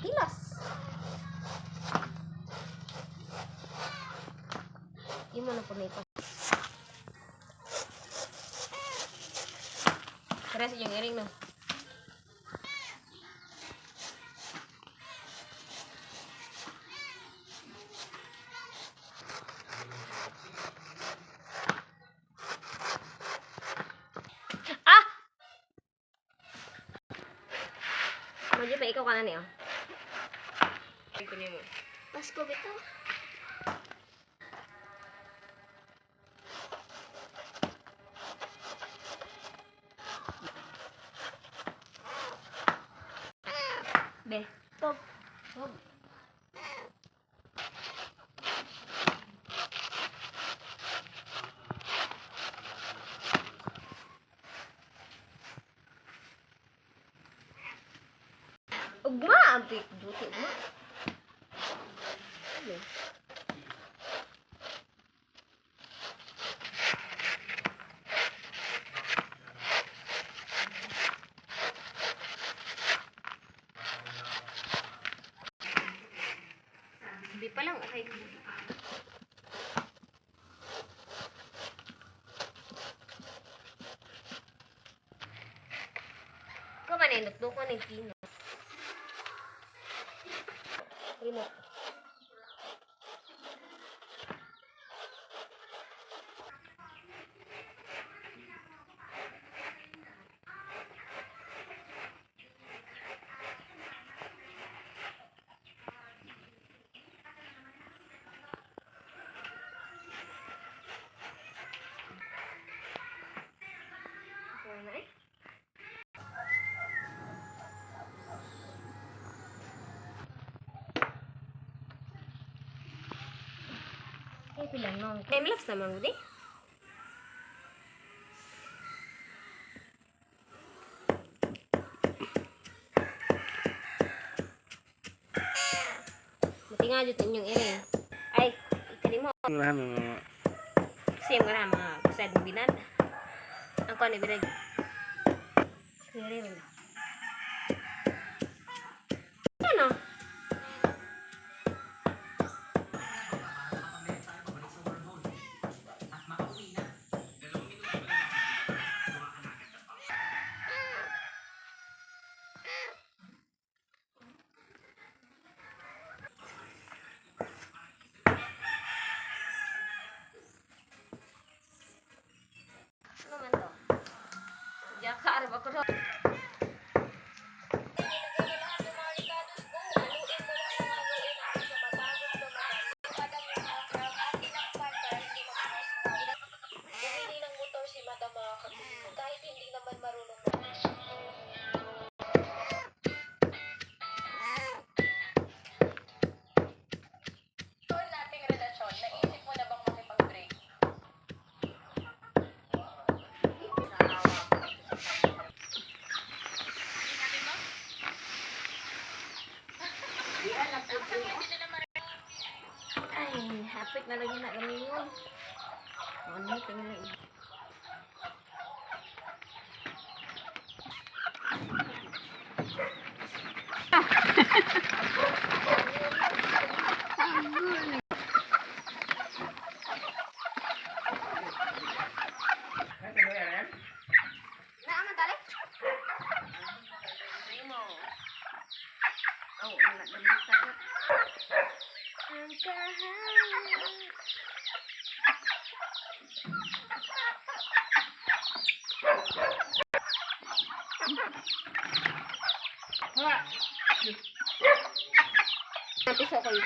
Hilas. Gimana po na ito? Keras yung iring no. Ah! Medyo pa ikaw ka na niyo. Ito niyo mo. Pasko bito. Be, tog. Tog. Ugma, ambik duti ugma. Be. Di pa lang, okay. Kumaninot doon ko ng pino. Pino. Bilang nong. Timelapse naman mo di. Mati nga dito yung iri. Ay, ikali mo. Same ka na mga kasad ng binad. Ang ko na binag. Kiri mo. Ano? Jakar ba ko ro? Kahit hindi naman marunong. Doon nating relasyon, naisip mo na bang makipag-break? Ay, hapit na lagi na gamingon. Ano, tingnan na. Nanti so kayo.